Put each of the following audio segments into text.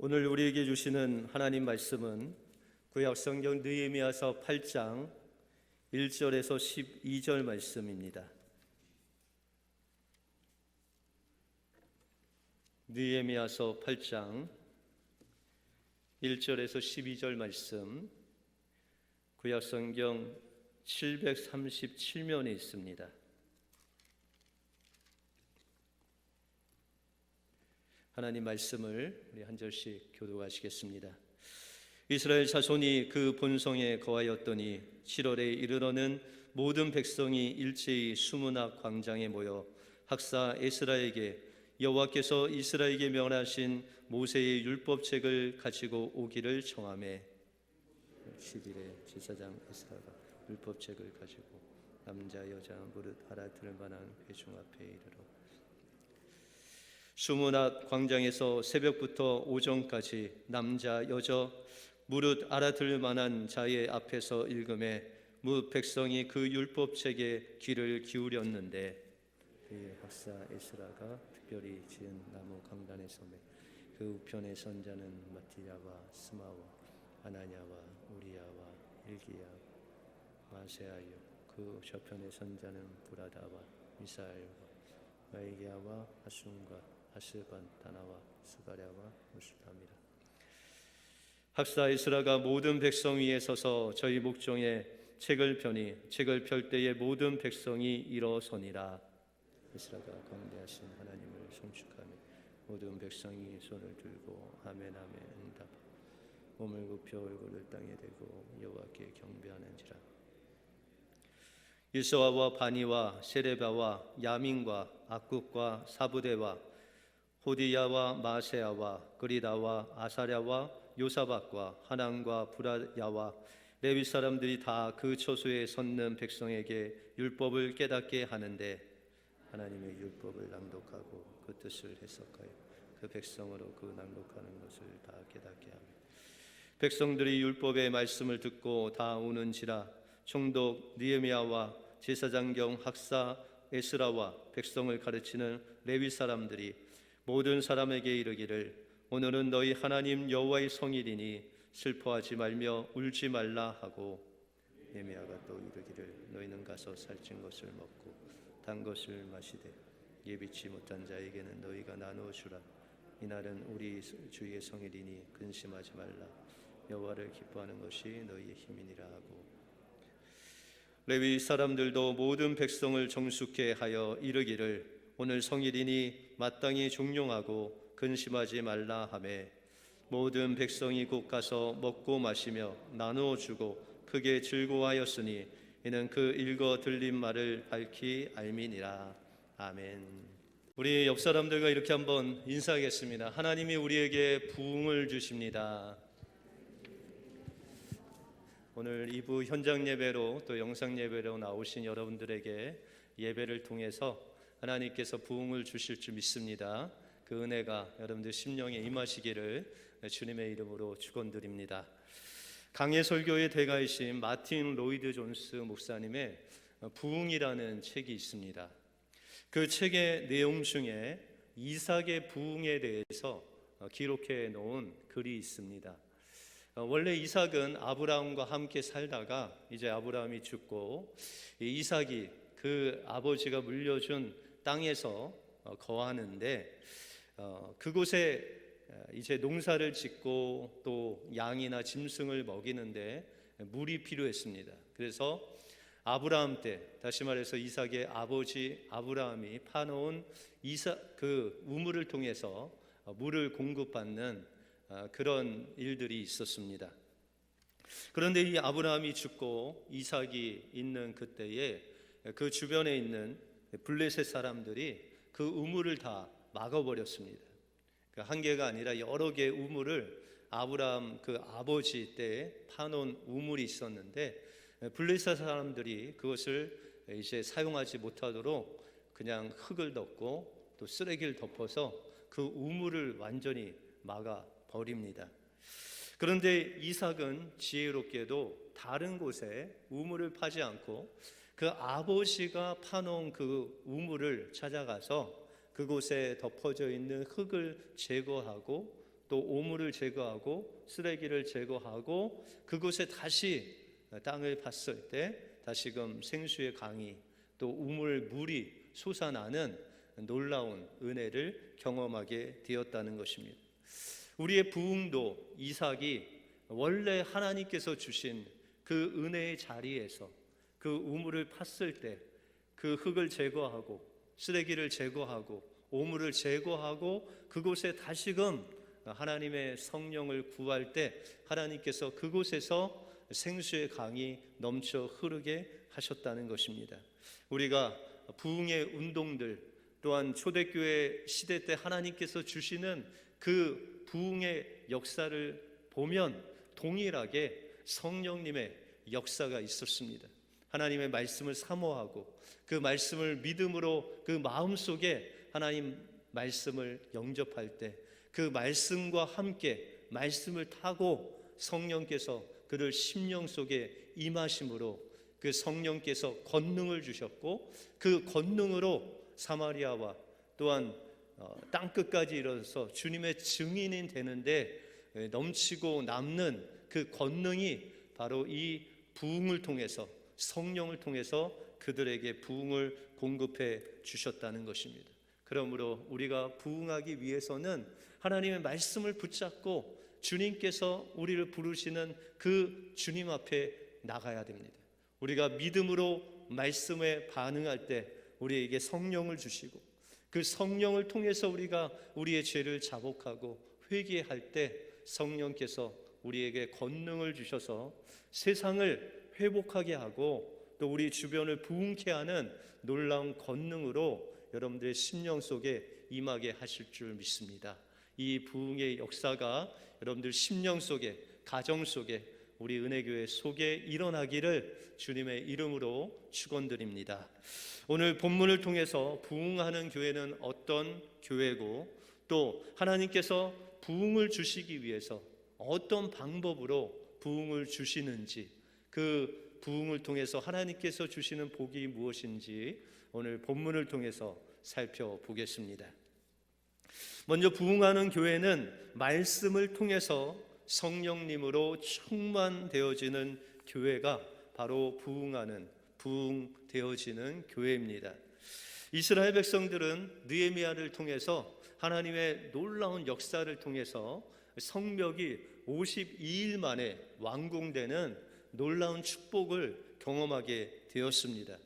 오늘 우리에게 주시는 하나님 말씀은 구약 성경 느헤미야서 8장 1절에서 12절 말씀입니다. 느헤미야서 8장 1절에서 12절 말씀, 구약 성경 737면에 있습니다. 하나님 말씀을 우리 한 절씩 교독하시겠습니다. 이스라엘 자손이 그 본성에 거하였더니 7월에 이르러는 모든 백성이 일제히 수문학 광장에 모여 학사 에스라에게 여호와께서 이스라엘에게 명하신 모세의 율법책을 가지고 오기를 청하매 10일에 제사장 에스라가 율법책을 가지고 남자 여자 무릇 알아들을 만한 회중 앞에 이르러 수문학 광장에서 새벽부터 오전까지 남자 여자 무릇 알아들을 만한 자의 앞에서 읽음에 무 백성이 그 율법책에 귀를 기울였는데 그의 학사 에스라가 특별히 지은 나무 강단에 서매 그 우편의 선자는 마티야와 스마와 아나냐와 우리야와 일기야 마세아요 그 저편의 선자는 브라다와 미사엘과 마이기야와 하순과 하스반 다나와 스가랴와 무스타입니다. 학사 에스라가 모든 백성 위에 서서 저희 목종에 책을 펴니 책을 펼 때에 모든 백성이 일어서니라. 에스라가 광대하신 하나님을 송축하며 모든 백성이 손을 들고 아멘 아멘 응답 몸을 굽혀 얼굴을 땅에 대고 여호와께 경배하는지라. 일서와와 바니와 세레바와 야민과 악국과 사부대와 호디야와 마세아와 그리다와 아사랴와 요사박과 하난과 브라야와 레위 사람들이 다 그 처소에 섰는 백성에게 율법을 깨닫게 하는데 하나님의 율법을 낭독하고 그 뜻을 해석하여 그 백성으로 그 낭독하는 것을 다 깨닫게 하며 백성들이 율법의 말씀을 듣고 다 우는지라. 총독 느헤미야와 제사장경 학사 에스라와 백성을 가르치는 레위 사람들이 모든 사람에게 이르기를 오늘은 너희 하나님 여호와의 성일이니 슬퍼하지 말며 울지 말라 하고 느헤미야가 또 이르기를 너희는 가서 살찐 것을 먹고 단 것을 마시되 예비치 못한 자에게는 너희가 나누어 주라. 이날은 우리 주의 성일이니 근심하지 말라. 여호와를 기뻐하는 것이 너희의 힘이니라 하고 레위 사람들도 모든 백성을 정숙케 하여 이르기를 오늘 성일이니 마땅히 종용하고 근심하지 말라 하매 모든 백성이 곧 가서 먹고 마시며 나누어 주고 크게 즐거워하였으니 이는 그 읽어 들린 말을 밝히 알미니라. 아멘. 우리 옆 사람들과 이렇게 한번 인사하겠습니다. 하나님이 우리에게 부흥을 주십니다. 오늘 2부 현장 예배로 또 영상 예배로 나오신 여러분들에게 예배를 통해서 하나님께서 부흥을 주실 줄 믿습니다. 그 은혜가 여러분들 심령에 임하시기를 주님의 이름으로 축원드립니다. 강해 설교의 대가이신 마틴 로이드 존스 목사님의 부흥이라는 책이 있습니다. 그 책의 내용 중에 이삭의 부흥에 대해서 기록해 놓은 글이 있습니다. 원래 이삭은 아브라함과 함께 살다가 이제 아브라함이 죽고 이삭이 그 아버지가 물려준 땅에서 거하는데 그곳에 이제 농사를 짓고 또 양이나 짐승을 먹이는데 물이 필요했습니다. 그래서 아브라함 때, 다시 말해서 이삭의 아버지 아브라함이 파놓은 그 우물을 통해서 물을 공급받는 그런 일들이 있었습니다. 그런데 이 아브라함이 죽고 이삭이 있는 그때에 그 주변에 있는 블레셋 사람들이 그 우물을 다 막아버렸습니다. 한 개가 아니라 여러 개의 우물을 아브라함 그 아버지 때에 파놓은 우물이 있었는데 블레셋 사람들이 그것을 이제 사용하지 못하도록 그냥 흙을 덮고 또 쓰레기를 덮어서 그 우물을 완전히 막아버립니다. 그런데 이삭은 지혜롭게도 다른 곳에 우물을 파지 않고 그 아버지가 파놓은 그 우물을 찾아가서 그곳에 덮어져 있는 흙을 제거하고 또 오물을 제거하고 쓰레기를 제거하고 그곳에 다시 땅을 팠을 때 다시금 생수의 강이 또 물이 솟아나는 놀라운 은혜를 경험하게 되었다는 것입니다. 우리의 부흥도 이삭이 원래 하나님께서 주신 그 은혜의 자리에서 그 우물을 팠을 때 그 흙을 제거하고 쓰레기를 제거하고 오물을 제거하고 그곳에 다시금 하나님의 성령을 구할 때 하나님께서 그곳에서 생수의 강이 넘쳐 흐르게 하셨다는 것입니다. 우리가 부흥의 운동들 또한 초대교회 시대 때 하나님께서 주시는 그 부흥의 역사를 보면 동일하게 성령님의 역사가 있었습니다. 하나님의 말씀을 사모하고 그 말씀을 믿음으로 그 마음속에 하나님 말씀을 영접할 때 그 말씀과 함께 말씀을 타고 성령께서 그를 심령 속에 임하심으로 그 성령께서 권능을 주셨고 그 권능으로 사마리아와 또한 땅끝까지 이르러서 주님의 증인이 되는데 넘치고 남는 그 권능이 바로 이 부흥을 통해서 성령을 통해서 그들에게 부흥을 공급해 주셨다는 것입니다. 그러므로 우리가 부흥하기 위해서는 하나님의 말씀을 붙잡고 주님께서 우리를 부르시는 그 주님 앞에 나가야 됩니다. 우리가 믿음으로 말씀에 반응할 때 우리에게 성령을 주시고 그 성령을 통해서 우리가 우리의 죄를 자복하고 회개할 때 성령께서 우리에게 권능을 주셔서 세상을 회복하게 하고 또 우리 주변을 부흥케 하는 놀라운 권능으로 여러분들의 심령 속에 임하게 하실 줄 믿습니다. 이 부흥의 역사가 여러분들 심령 속에 가정 속에 우리 은혜교회 속에 일어나기를 주님의 이름으로 축원드립니다. 오늘 본문을 통해서 부흥하는 교회는 어떤 교회고 또 하나님께서 부흥을 주시기 위해서 어떤 방법으로 부흥을 주시는지 그 부흥을 통해서 하나님께서 주시는 복이 무엇인지 오늘 본문을 통해서 살펴보겠습니다. 먼저 부흥하는 교회는 말씀을 통해서 성령님으로 충만되어지는 교회가 바로 부흥되어지는 교회입니다. 이스라엘 백성들은 느헤미야를 통해서 하나님의 놀라운 역사를 통해서 성벽이 52일 만에 완공되는 놀라운 축복을 경험하게 되었습니다.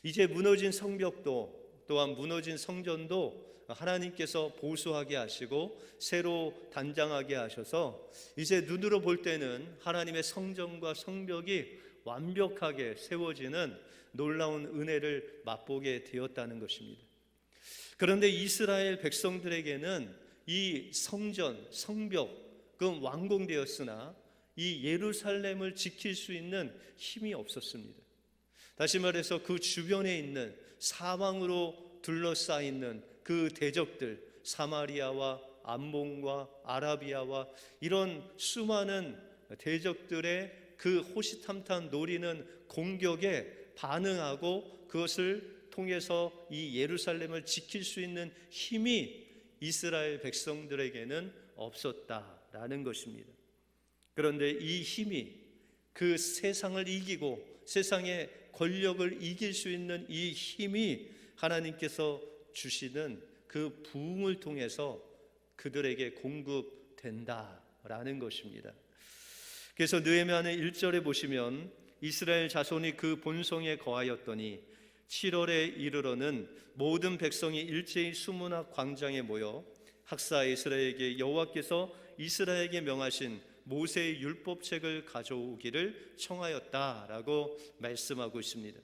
이제 무너진 성벽도 또한 무너진 성전도 하나님께서 보수하게 하시고 새로 단장하게 하셔서 이제 눈으로 볼 때는 하나님의 성전과 성벽이 완벽하게 세워지는 놀라운 은혜를 맛보게 되었다는 것입니다. 그런데 이스라엘 백성들에게는 이 성전, 성벽은 완공되었으나 이 예루살렘을 지킬 수 있는 힘이 없었습니다. 다시 말해서 그 주변에 있는 사방으로 둘러싸이는 그 대적들, 사마리아와 암몬과 아라비아와 이런 수많은 대적들의 그 호시탐탐 노리는 공격에 반응하고 그것을 통해서 이 예루살렘을 지킬 수 있는 힘이 이스라엘 백성들에게는 없었다라는 것입니다. 그런데 이 힘이 그 세상을 이기고 세상의 권력을 이길 수 있는 이 힘이 하나님께서 주시는 그 부흥을 통해서 그들에게 공급된다라는 것입니다. 그래서 느헤미야는 1절에 보시면 이스라엘 자손이 그 본성에 거하였더니 7월에 이르러는 모든 백성이 일제히 수문학 광장에 모여 학사 에스라에게 여호와께서 이스라엘에게 명하신 모세의 율법책을 가져오기를 청하였다라고 말씀하고 있습니다.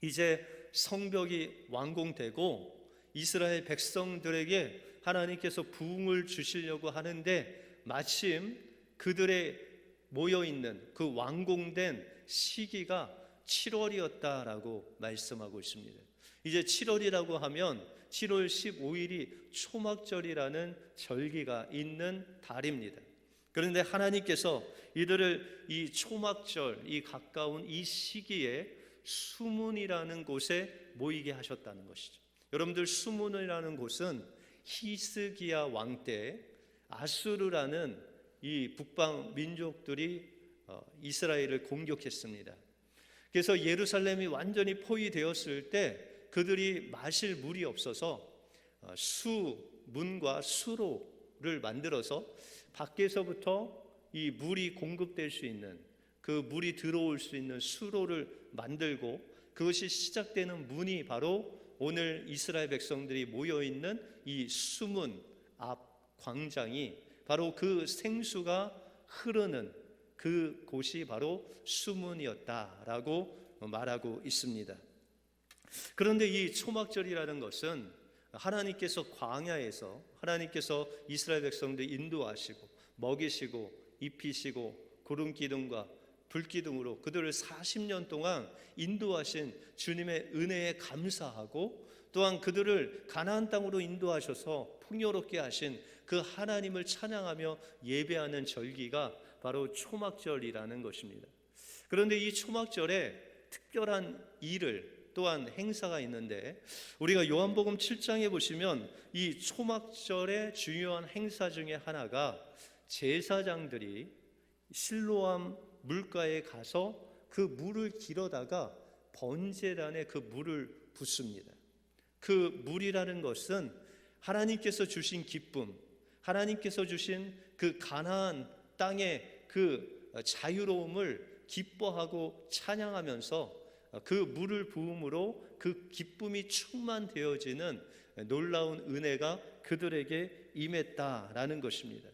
이제 성벽이 완공되고 이스라엘 백성들에게 하나님께서 부흥을 주시려고 하는데 마침 그들의 모여있는 그 완공된 시기가 7월이었다라고 말씀하고 있습니다. 이제 7월이라고 하면 7월 15일이 초막절이라는 절기가 있는 달입니다. 그런데 하나님께서 이들을 이 초막절, 이 가까운 이 시기에 수문이라는 곳에 모이게 하셨다는 것이죠. 여러분들 수문이라는 곳은 히스기야 왕 때 아수르라는 이 북방 민족들이 이스라엘을 공격했습니다. 그래서 예루살렘이 완전히 포위되었을 때 그들이 마실 물이 없어서 수문과 수로를 만들어서 밖에서부터 이 물이 공급될 수 있는, 그 물이 들어올 수 있는 수로를 만들고, 그것이 시작되는 문이 바로 오늘 이스라엘 백성들이 모여있는 이 수문 앞 광장이 바로 그 생수가 흐르는 그 곳이 바로 수문이었다라고 말하고 있습니다. 그런데 이 초막절이라는 것은 하나님께서 광야에서 하나님께서 이스라엘 백성들 인도하시고 먹이시고 입히시고 구름 기둥과 불 기둥으로 그들을 40년 동안 인도하신 주님의 은혜에 감사하고, 또한 그들을 가나안 땅으로 인도하셔서 풍요롭게 하신 그 하나님을 찬양하며 예배하는 절기가 바로 초막절이라는 것입니다. 그런데 이 초막절에 특별한 일을 또한 행사가 있는데, 우리가 요한복음 7장에 보시면 이 초막절의 중요한 행사 중에 하나가 제사장들이 실로암 물가에 가서 그 물을 길어다가 번제단에 그 물을 붓습니다. 그 물이라는 것은 하나님께서 주신 기쁨, 하나님께서 주신 그 가나안 땅의 그 자유로움을 기뻐하고 찬양하면서 그 물을 부음으로 그 기쁨이 충만되어지는 놀라운 은혜가 그들에게 임했다라는 것입니다.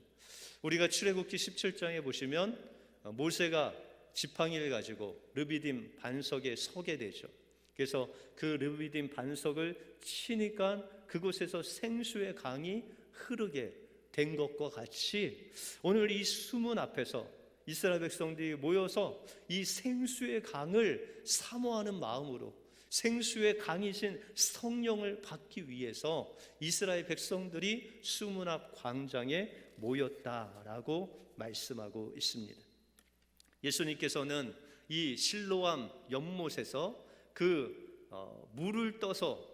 우리가 출애굽기 17장에 보시면 모세가 지팡이를 가지고 르비딤 반석에 서게 되죠. 그래서 그 르비딤 반석을 치니까 그곳에서 생수의 강이 흐르게 된 것과 같이 오늘 이 수문 앞에서 이스라엘 백성들이 모여서 이 생수의 강을 사모하는 마음으로 생수의 강이신 성령을 받기 위해서 이스라엘 백성들이 수문 앞 광장에 모였다라고 말씀하고 있습니다. 예수님께서는 이 실로암 연못에서 그 물을 떠서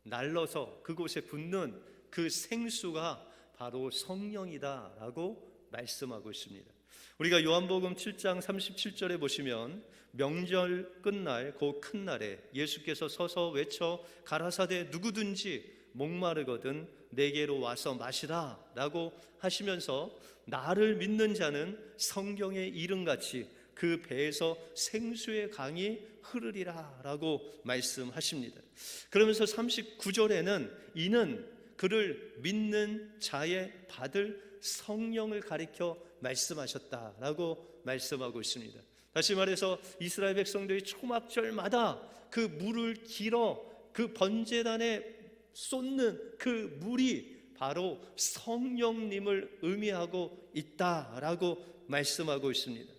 날러서 그곳에 붓는 그 생수가 바로 성령이다라고 말씀하고 있습니다. 우리가 요한복음 7장 37절에 보시면 명절 끝날 그 큰 날에 예수께서 서서 외쳐 가라사대 누구든지 목마르거든 내게로 와서 마시라 라고 하시면서 나를 믿는 자는 성경의 이름같이 그 배에서 생수의 강이 흐르리라 라고 말씀하십니다. 그러면서 39절에는 이는 그를 믿는 자의 받을 성령을 가리켜 말씀하셨다라고 말씀하고 있습니다. 다시 말해서 이스라엘 백성들이 초막절마다 그 물을 길어 그 번제단에 쏟는 그 물이 바로 성령님을 의미하고 있다라고 말씀하고 있습니다.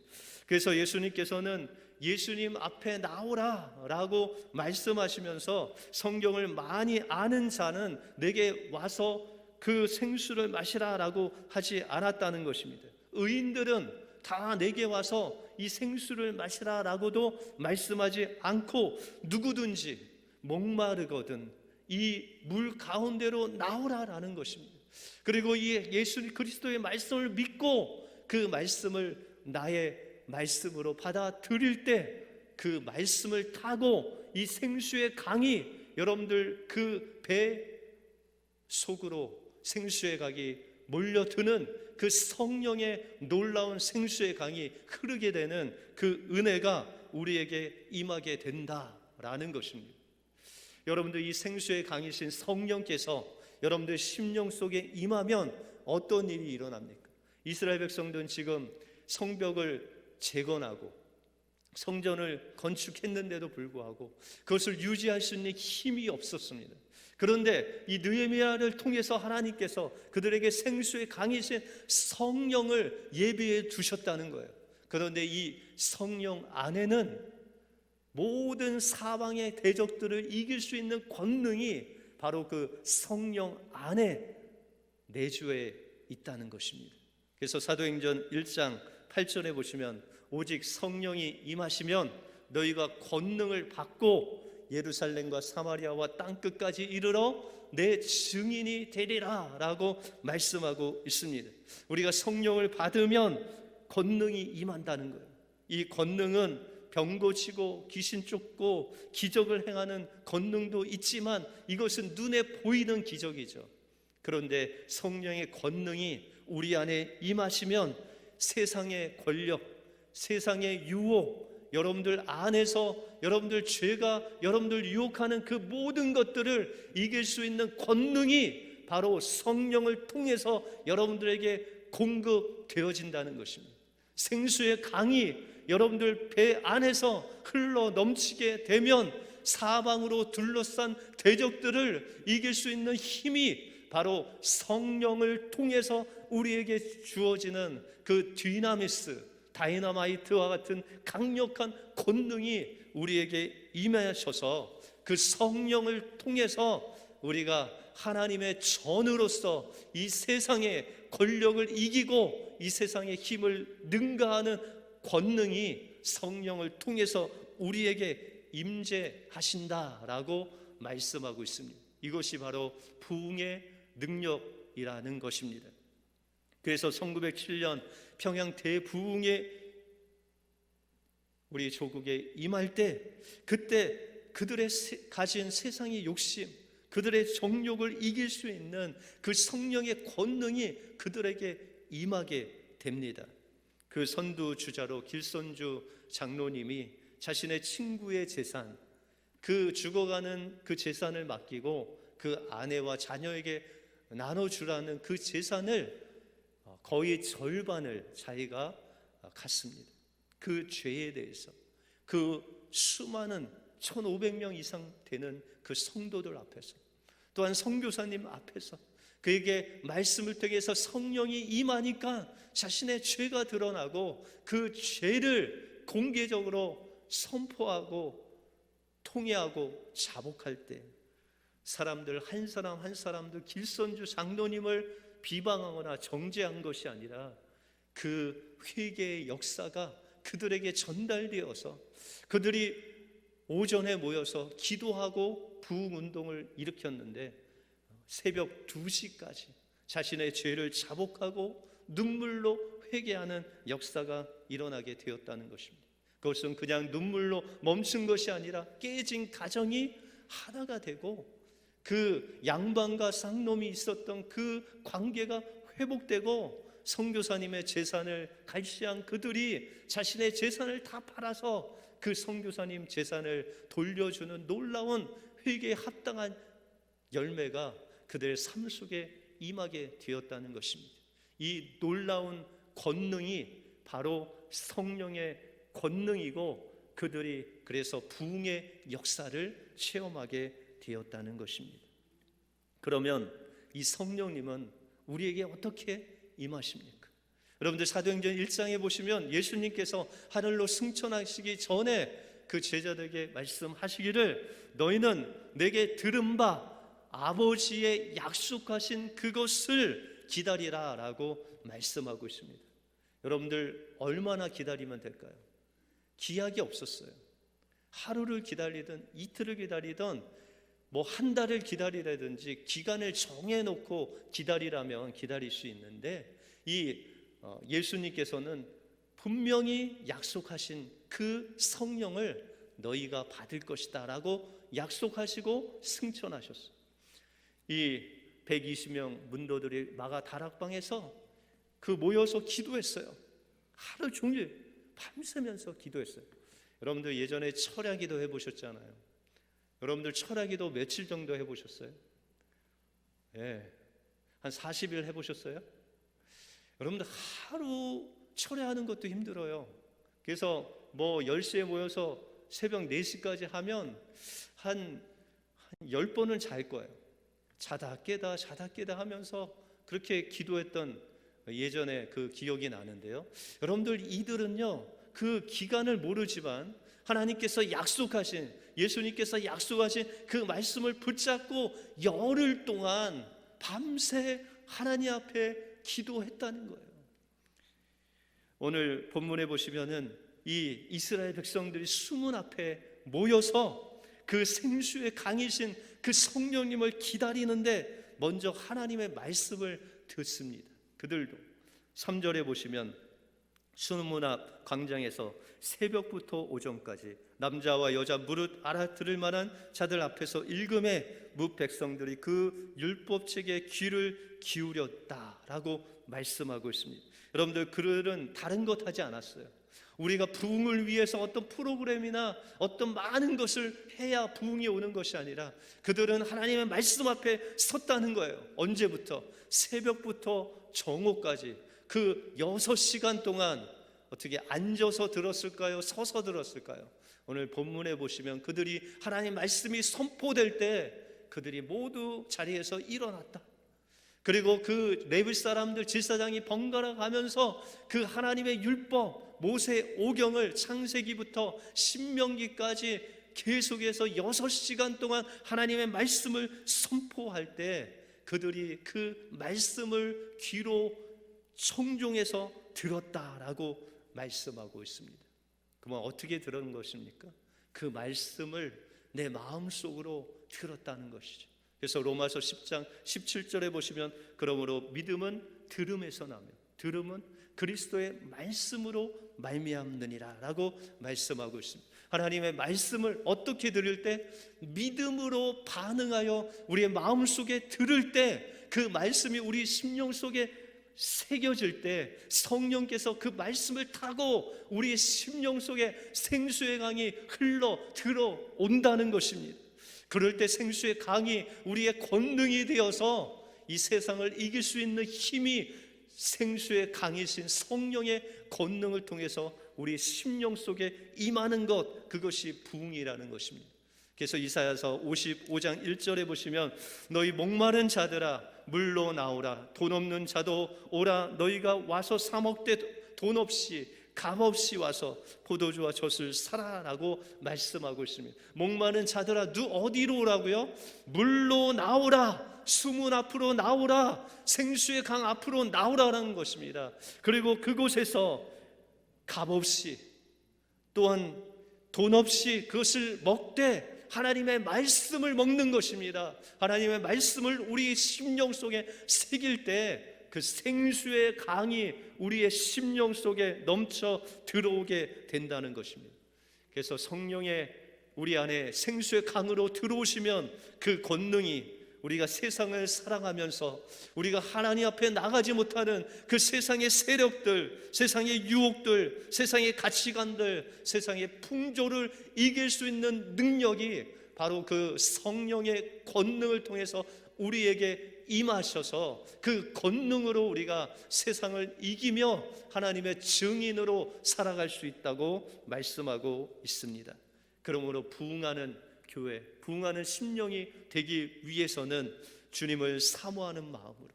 그래서 예수님께서는 예수님 앞에 나오라라고 말씀하시면서 성경을 많이 아는 자는 내게 와서 그 생수를 마시라라고 하지 않았다는 것입니다. 의인들은 다 내게 와서 이 생수를 마시라라고도 말씀하지 않고 누구든지 목마르거든 이 물 가운데로 나오라라는 것입니다. 그리고 이 예수 그리스도의 말씀을 믿고 그 말씀을 나의 말씀으로 받아들일 때 그 말씀을 타고 이 생수의 강이 여러분들 그 배 속으로 생수의 강이 몰려드는 그 성령의 놀라운 생수의 강이 흐르게 되는 그 은혜가 우리에게 임하게 된다라는 것입니다. 여러분들 이 생수의 강이신 성령께서 여러분들 심령 속에 임하면 어떤 일이 일어납니까? 이스라엘 백성들은 지금 성벽을 재건하고 성전을 건축했는데도 불구하고 그것을 유지할 수 있는 힘이 없었습니다. 그런데 이 느헤미야를 통해서 하나님께서 그들에게 생수의 강이신 성령을 예비해 두셨다는 거예요. 그런데 이 성령 안에는 모든 사방의 대적들을 이길 수 있는 권능이 바로 그 성령 안에 내주해 있다는 것입니다. 그래서 사도행전 1장 8절에 보시면 오직 성령이 임하시면 너희가 권능을 받고 예루살렘과 사마리아와 땅끝까지 이르러 내 증인이 되리라 라고 말씀하고 있습니다. 우리가 성령을 받으면 권능이 임한다는 거예요. 이 권능은 병 고치고 귀신 쫓고 기적을 행하는 권능도 있지만 이것은 눈에 보이는 기적이죠. 그런데 성령의 권능이 우리 안에 임하시면 세상의 권력, 세상의 유혹, 여러분들 안에서 여러분들 죄가 여러분들 유혹하는 그 모든 것들을 이길 수 있는 권능이 바로 성령을 통해서 여러분들에게 공급되어진다는 것입니다. 생수의 강이 여러분들 배 안에서 흘러 넘치게 되면 사방으로 둘러싼 대적들을 이길 수 있는 힘이 바로 성령을 통해서 우리에게 주어지는 그 디나미스, 다이너마이트와 같은 강력한 권능이 우리에게 임하셔서 그 성령을 통해서 우리가 하나님의 전으로서 이 세상의 권력을 이기고 이 세상의 힘을 능가하는 권능이 성령을 통해서 우리에게 임재하신다라고 말씀하고 있습니다. 이것이 바로 부흥의 능력이라는 것입니다. 그래서 1907년 평양 대부흥에 우리 조국에 임할 때 그때 그들의 가진 세상의 욕심, 그들의 정욕을 이길 수 있는 그 성령의 권능이 그들에게 임하게 됩니다. 그 선두주자로 길선주 장로님이 자신의 친구의 재산, 그 죽어가는 그 재산을 맡기고 그 아내와 자녀에게 나눠주라는 그 재산을 거의 절반을 자기가 갖습니다. 그 죄에 대해서 그 수많은 1500명 이상 되는 그 성도들 앞에서 또한 선교사님 앞에서 그에게 말씀을 통해서 성령이 임하니까 자신의 죄가 드러나고 그 죄를 공개적으로 선포하고 통회하고 자복할 때 사람들 한 사람 한 사람도 길선주 장로님을 비방하거나 정죄한 것이 아니라 그 회개의 역사가 그들에게 전달되어서 그들이 오전에 모여서 기도하고 부흥운동을 일으켰는데 새벽 2시까지 자신의 죄를 자복하고 눈물로 회개하는 역사가 일어나게 되었다는 것입니다. 그것은 그냥 눈물로 멈춘 것이 아니라 깨진 가정이 하나가 되고 그 양반과 쌍놈이 있었던 그 관계가 회복되고 선교사님의 재산을 갈취한 그들이 자신의 재산을 다 팔아서 그 선교사님 재산을 돌려주는 놀라운 회개에 합당한 열매가 그들의 삶 속에 임하게 되었다는 것입니다. 이 놀라운 권능이 바로 성령의 권능이고 그들이 그래서 부흥의 역사를 체험하게 되었다는 것입니다. 그러면 이 성령님은 우리에게 어떻게 임하십니까? 여러분들 사도행전 1장에 보시면 예수님께서 하늘로 승천하시기 전에 그 제자들에게 말씀하시기를 너희는 내게 들은 바 아버지의 약속하신 그것을 기다리라 라고 말씀하고 있습니다. 여러분들 얼마나 기다리면 될까요? 기약이 없었어요. 하루를 기다리든 이틀을 기다리든 뭐 한 달을 기다리라든지 기간을 정해놓고 기다리라면 기다릴 수 있는데 이 예수님께서는 분명히 약속하신 그 성령을 너희가 받을 것이다 라고 약속하시고 승천하셨어요. 이 120명 문도들이 마가 다락방에서 그 모여서 기도했어요. 하루 종일 밤새면서 기도했어요. 여러분들 예전에 철야기도 해보셨잖아요. 여러분들 철야기도 며칠 정도 해보셨어요? 예, 한 40일 해보셨어요? 여러분들 하루 철야하는 것도 힘들어요. 그래서 뭐 10시에 모여서 새벽 4시까지 하면 한 10번은 잘 거예요. 자다 깨다 자다 깨다 하면서 그렇게 기도했던 예전에 그 기억이 나는데요. 여러분들 이들은요 그 기간을 모르지만 하나님께서 약속하신 예수님께서 약속하신 그 말씀을 붙잡고 열흘 동안 밤새 하나님 앞에 기도했다는 거예요. 오늘 본문에 보시면은 이 이스라엘 백성들이 수문 앞에 모여서 그 생수의 강이신 그 성령님을 기다리는데 먼저 하나님의 말씀을 듣습니다. 그들도 3절에 보시면 수문 앞 광장에서 새벽부터 오전까지 남자와 여자 무릇 알아들을 만한 자들 앞에서 읽음에 뭇 백성들이 그 율법책에 귀를 기울였다라고 말씀하고 있습니다. 여러분들, 그들은 다른 것 하지 않았어요. 우리가 부흥을 위해서 어떤 프로그램이나 어떤 많은 것을 해야 부흥이 오는 것이 아니라 그들은 하나님의 말씀 앞에 섰다는 거예요. 언제부터? 새벽부터 정오까지 그 6시간 동안 어떻게 앉아서 들었을까요? 서서 들었을까요? 오늘 본문에 보시면 그들이 하나님 말씀이 선포될 때 그들이 모두 자리에서 일어났다. 그리고 그 레위 사람들 제사장이 번갈아 가면서 그 하나님의 율법 모세 오경을 창세기부터 신명기까지 계속해서 6시간 동안 하나님의 말씀을 선포할 때 그들이 그 말씀을 귀로 청종해서 들었다라고 말씀하고 있습니다. 그러면 어떻게 들은 것입니까? 그 말씀을 내 마음속으로 들었다는 것이죠. 그래서 로마서 10장 17절에 보시면 그러므로 믿음은 들음에서 나며 들음은 그리스도의 말씀으로 말미암느니라 라고 말씀하고 있습니다. 하나님의 말씀을 어떻게 들을 때? 믿음으로 반응하여 우리의 마음속에 들을 때 그 말씀이 우리 심령 속에 새겨질 때 성령께서 그 말씀을 타고 우리의 심령 속에 생수의 강이 흘러 들어온다는 것입니다. 그럴 때 생수의 강이 우리의 권능이 되어서 이 세상을 이길 수 있는 힘이 생수의 강이신 성령의 권능을 통해서 우리 심령 속에 임하는 것, 그것이 부흥이라는 것입니다. 그래서 이사야서 55장 1절에 보시면 너희 목마른 자들아 물로 나오라, 돈 없는 자도 오라, 너희가 와서 사 먹되 돈 없이 값 없이 와서 포도주와 젖을 사라라고 말씀하고 있습니다. 목마른 자들아, 누 어디로 오라고요? 물로 나오라, 수문 앞으로 나오라, 생수의 강 앞으로 나오라라는 것입니다. 그리고 그곳에서 값 없이 또한 돈 없이 그것을 먹되 하나님의 말씀을 먹는 것입니다. 하나님의 말씀을 우리 심령 속에 새길 때 그 생수의 강이 우리의 심령 속에 넘쳐 들어오게 된다는 것입니다. 그래서 성령의 우리 안에 생수의 강으로 들어오시면 그 권능이 우리가 세상을 살아가면서 우리가 하나님 앞에 나가지 못하는 그 세상의 세력들, 세상의 유혹들, 세상의 가치관들, 세상의 풍조를 이길 수 있는 능력이 바로 그 성령의 권능을 통해서 우리에게 임하셔서 그 권능으로 우리가 세상을 이기며 하나님의 증인으로 살아갈 수 있다고 말씀하고 있습니다. 그러므로 부흥하는 교회, 부흥하는 심령이 되기 위해서는 주님을 사모하는 마음으로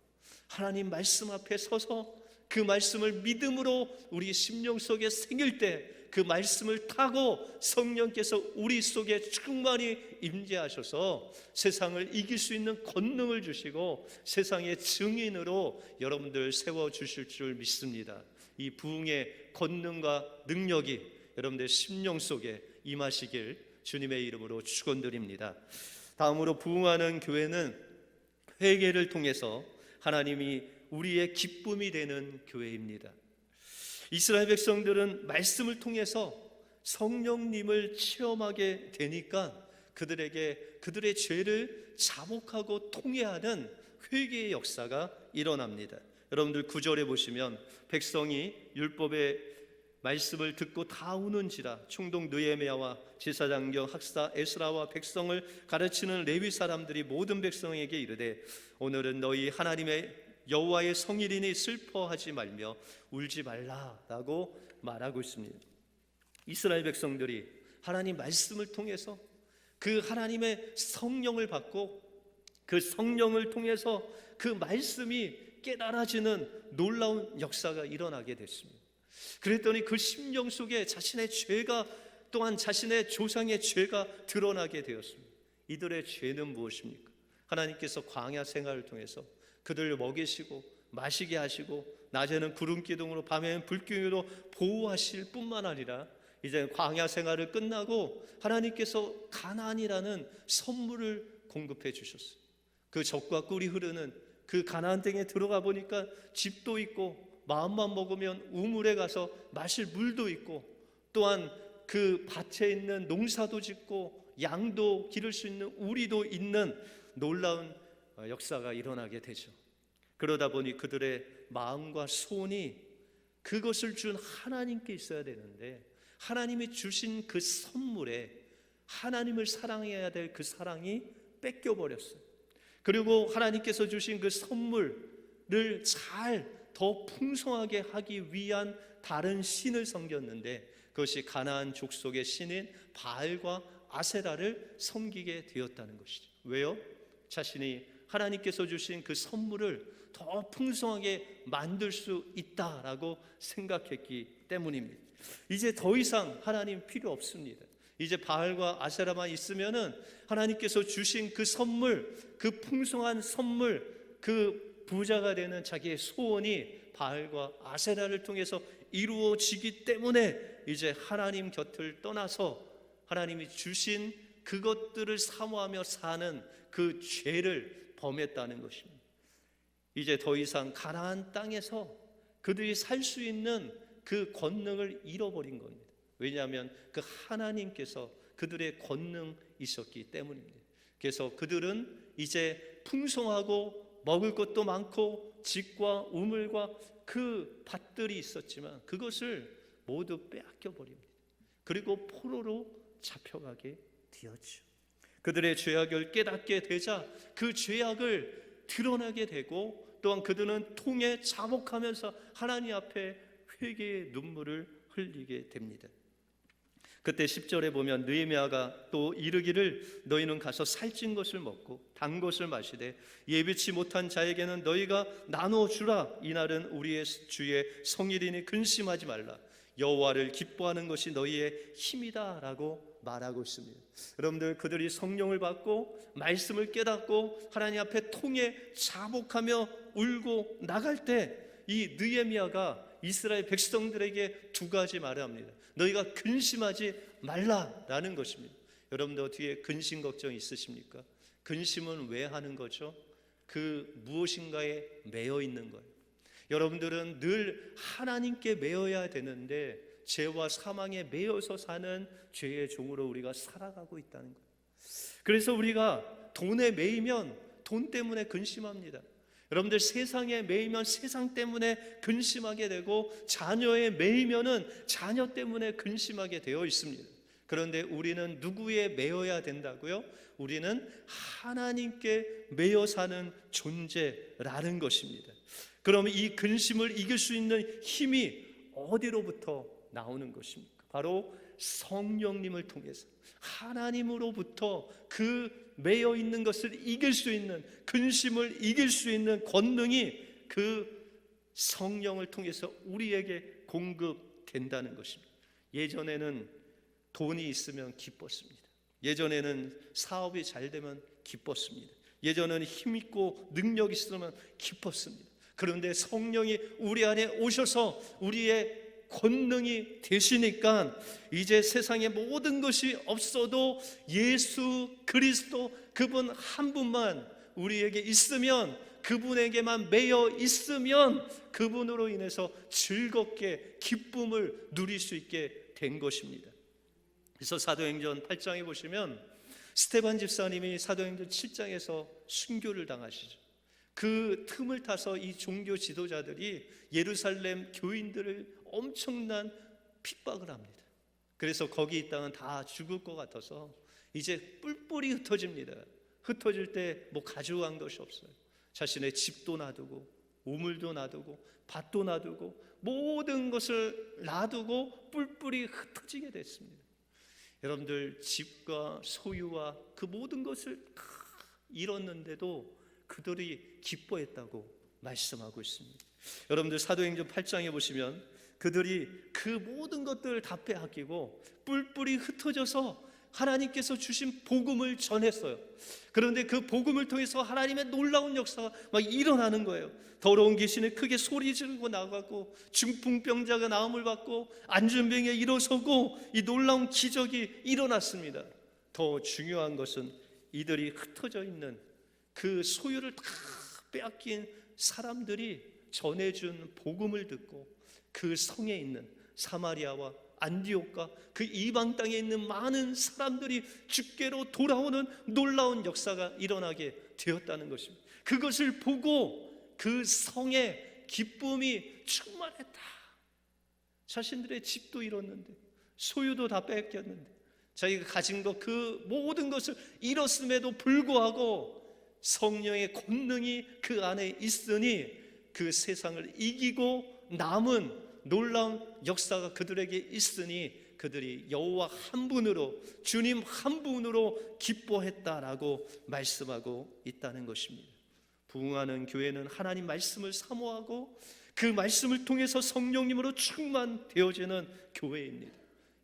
하나님 말씀 앞에 서서 그 말씀을 믿음으로 우리 심령 속에 새길 때 그 말씀을 타고 성령께서 우리 속에 충만히 임재하셔서 세상을 이길 수 있는 권능을 주시고 세상의 증인으로 여러분들 세워주실 줄 믿습니다. 이 부흥의 권능과 능력이 여러분들 심령 속에 임하시길 주님의 이름으로 축원드립니다. 다음으로 부흥하는 교회는 회개를 통해서 하나님이 우리의 기쁨이 되는 교회입니다. 이스라엘 백성들은 말씀을 통해서 성령님을 체험하게 되니까 그들에게 그들의 죄를 자복하고 통회하는 회개의 역사가 일어납니다. 여러분들 9절에 보시면 백성이 율법의 말씀을 듣고 다 우는지라 총독 느헤미야와 제사장경 학사 에스라와 백성을 가르치는 레위 사람들이 모든 백성에게 이르되 오늘은 너희 하나님의 여호와의 성일이니 슬퍼하지 말며 울지 말라라고 말하고 있습니다. 이스라엘 백성들이 하나님 말씀을 통해서 그 하나님의 성령을 받고 그 성령을 통해서 그 말씀이 깨달아지는 놀라운 역사가 일어나게 됐습니다. 그랬더니 그 심령 속에 자신의 죄가 또한 자신의 조상의 죄가 드러나게 되었습니다. 이들의 죄는 무엇입니까? 하나님께서 광야 생활을 통해서 그들을 먹이시고 마시게 하시고 낮에는 구름 기둥으로 밤에는 불기둥으로 보호하실 뿐만 아니라 이제 광야 생활을 끝나고 하나님께서 가나안이라는 선물을 공급해 주셨어요. 그 젖과 꿀이 흐르는 그 가나안 땅에 들어가 보니까 집도 있고 마음만 먹으면 우물에 가서 마실 물도 있고 또한 그 밭에 있는 농사도 짓고 양도 기를 수 있는 우리도 있는 놀라운 역사가 일어나게 되죠. 그러다 보니 그들의 마음과 소원이 그것을 준 하나님께 있어야 되는데 하나님이 주신 그 선물에 하나님을 사랑해야 될 그 사랑이 뺏겨버렸어요. 그리고 하나님께서 주신 그 선물을 잘 더 풍성하게 하기 위한 다른 신을 섬겼는데 그것이 가나안 족속의 신인 바알과 아세라를 섬기게 되었다는 것이죠. 왜요? 자신이 하나님께서 주신 그 선물을 더 풍성하게 만들 수 있다라고 생각했기 때문입니다. 이제 더 이상 하나님 필요 없습니다. 이제 바알과 아세라만 있으면은 하나님께서 주신 그 선물, 그 풍성한 선물, 그 부자가 되는 자기의 소원이 바알과 아세라를 통해서 이루어지기 때문에 이제 하나님 곁을 떠나서 하나님이 주신 그것들을 사모하며 사는 그 죄를 범했다는 것입니다. 이제 더 이상 가나안 땅에서 그들이 살 수 있는 그 권능을 잃어버린 겁니다. 왜냐하면 그 하나님께서 그들의 권능이셨기 때문입니다. 그래서 그들은 이제 풍성하고 먹을 것도 많고 집과 우물과 그 밭들이 있었지만 그것을 모두 빼앗겨 버립니다. 그리고 포로로 잡혀가게 되었죠. 그들의 죄악을 깨닫게 되자 그 죄악을 드러나게 되고 또한 그들은 통에 자복하면서 하나님 앞에 회개의 눈물을 흘리게 됩니다. 그때 10절에 보면 느헤미야가 또 이르기를 너희는 가서 살찐 것을 먹고 단 것을 마시되 예비치 못한 자에게는 너희가 나누어 주라. 이날은 우리의 주의 성일이니 근심하지 말라. 여호와를 기뻐하는 것이 너희의 힘이다 라고 말하고 있습니다. 여러분들 그들이 성령을 받고 말씀을 깨닫고 하나님 앞에 통해 자복하며 울고 나갈 때 이 느헤미야가 이스라엘 백성들에게 두 가지 말을 합니다. 너희가 근심하지 말라라는 것입니다. 여러분들 뒤에 근심 걱정 있으십니까? 근심은 왜 하는 거죠? 그 무엇인가에 매여 있는 거예요. 여러분들은 늘 하나님께 매여야 되는데 죄와 사망에 매여서 사는 죄의 종으로 우리가 살아가고 있다는 거예요. 그래서 우리가 돈에 매이면 돈 때문에 근심합니다. 여러분들 세상에 매이면 세상 때문에 근심하게 되고 자녀에 매이면은 자녀 때문에 근심하게 되어 있습니다. 그런데 우리는 누구에 매여야 된다고요? 우리는 하나님께 매여 사는 존재라는 것입니다. 그럼 이 근심을 이길 수 있는 힘이 어디로부터 나오는 것입니까? 바로 성령님을 통해서 하나님으로부터 그 매여 있는 것을 이길 수 있는 근심을 이길 수 있는 권능이 그 성령을 통해서 우리에게 공급된다는 것입니다. 예전에는 돈이 있으면 기뻤습니다. 예전에는 사업이 잘 되면 기뻤습니다. 예전에는 힘 있고 능력 있으면 기뻤습니다. 그런데 성령이 우리 안에 오셔서 우리의 권능이 되시니까 이제 세상의 모든 것이 없어도 예수 그리스도 그분 한 분만 우리에게 있으면 그분에게만 매여 있으면 그분으로 인해서 즐겁게 기쁨을 누릴 수 있게 된 것입니다. 그래서 사도행전 8장에 보시면 스데반 집사님이 사도행전 7장에서 순교를 당하시죠. 그 틈을 타서 이 종교 지도자들이 예루살렘 교인들을 엄청난 핍박을 합니다. 그래서 거기 있다가 다 죽을 것 같아서 이제 뿔뿔이 흩어집니다. 흩어질 때 뭐 가져간 것이 없어요. 자신의 집도 놔두고 우물도 놔두고 밭도 놔두고 모든 것을 놔두고 뿔뿔이 흩어지게 됐습니다. 여러분들 집과 소유와 그 모든 것을 다 잃었는데도 그들이 기뻐했다고 말씀하고 있습니다. 여러분들 사도행전 8장에 보시면 그들이 그 모든 것들을 다 빼앗기고 뿔뿔이 흩어져서 하나님께서 주신 복음을 전했어요. 그런데 그 복음을 통해서 하나님의 놀라운 역사가 막 일어나는 거예요. 더러운 귀신이 크게 소리 지르고 나가고, 중풍병자가 나음을 받고, 안전병에 일어서고, 이 놀라운 기적이 일어났습니다. 더 중요한 것은 이들이 흩어져 있는 그 소유를 다 빼앗긴 사람들이 전해준 복음을 듣고, 그 성에 있는 사마리아와 안디옥과 그 이방 땅에 있는 많은 사람들이 주께로 돌아오는 놀라운 역사가 일어나게 되었다는 것입니다. 그것을 보고 그 성에 기쁨이 충만했다. 자신들의 집도 잃었는데, 소유도 다 뺏겼는데, 자기가 가진 것 그 모든 것을 잃었음에도 불구하고 성령의 권능이 그 안에 있으니 그 세상을 이기고 남은 놀라운 역사가 그들에게 있으니 그들이 여호와 한 분으로, 주님 한 분으로 기뻐했다라고 말씀하고 있다는 것입니다. 부흥하는 교회는 하나님 말씀을 사모하고 그 말씀을 통해서 성령님으로 충만되어지는 교회입니다.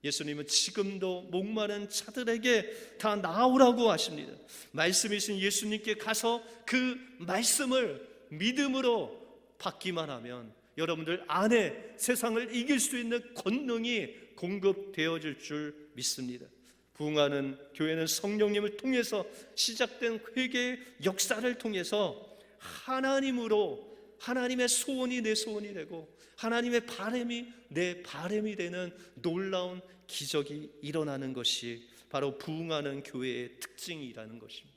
예수님은 지금도 목마른 자들에게 다 나오라고 하십니다. 말씀이신 예수님께 가서 그 말씀을 믿음으로 받기만 하면 여러분들 안에 세상을 이길 수 있는 권능이 공급되어질 줄 믿습니다. 부흥하는 교회는 성령님을 통해서 시작된 회개의 역사를 통해서 하나님으로, 하나님의 소원이 내 소원이 되고 하나님의 바람이 내 바람이 되는 놀라운 기적이 일어나는 것이 바로 부흥하는 교회의 특징이라는 것입니다.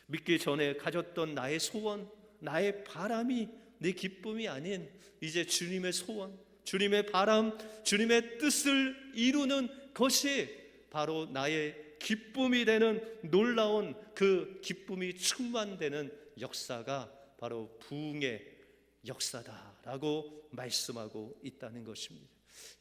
믿기 전에 가졌던 나의 소원, 나의 바람이 내 기쁨이 아닌 이제 주님의 소원, 주님의 바람, 주님의 뜻을 이루는 것이 바로 나의 기쁨이 되는 놀라운 그 기쁨이 충만되는 역사가 바로 부흥의 역사다라고 말씀하고 있다는 것입니다.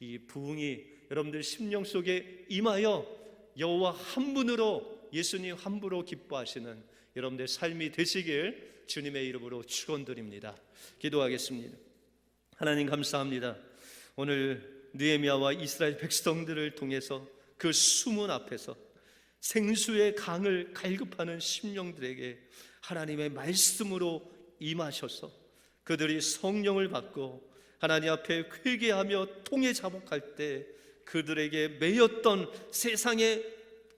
이 부흥이 여러분들 심령 속에 임하여 여호와 한 분으로, 예수님 한 분으로 기뻐하시는 여러분들의 삶이 되시길 주님의 이름으로 축원드립니다. 기도하겠습니다. 하나님 감사합니다. 오늘 느헤미야와 이스라엘 백성들을 통해서 그 수문 앞에서 생수의 강을 갈급하는 심령들에게 하나님의 말씀으로 임하셔서 그들이 성령을 받고 하나님 앞에 회개하며 통에 자복할 때 그들에게 매였던 세상의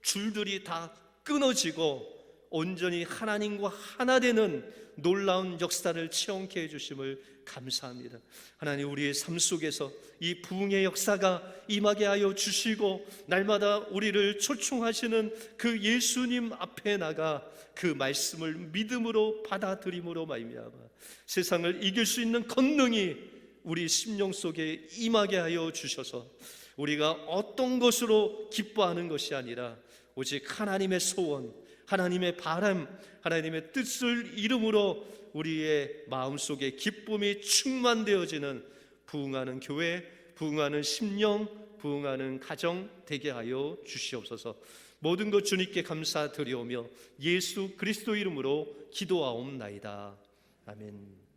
줄들이 다 끊어지고 온전히 하나님과 하나 되는 놀라운 역사를 체험케 해주심을 감사합니다. 하나님, 우리의 삶 속에서 이 부흥의 역사가 임하게 하여 주시고 날마다 우리를 초청하시는 그 예수님 앞에 나가 그 말씀을 믿음으로 받아들임으로 말미암아 세상을 이길 수 있는 권능이 우리 심령 속에 임하게 하여 주셔서 우리가 어떤 것으로 기뻐하는 것이 아니라 오직 하나님의 소원, 하나님의 바람, 하나님의 뜻을 이름으로 우리의 마음속에 기쁨이 충만되어지는 부흥하는 교회, 부흥하는 심령, 부흥하는 가정 되게 하여 주시옵소서. 모든 것 주님께 감사드리오며 예수 그리스도 이름으로 기도하옵나이다. 아멘.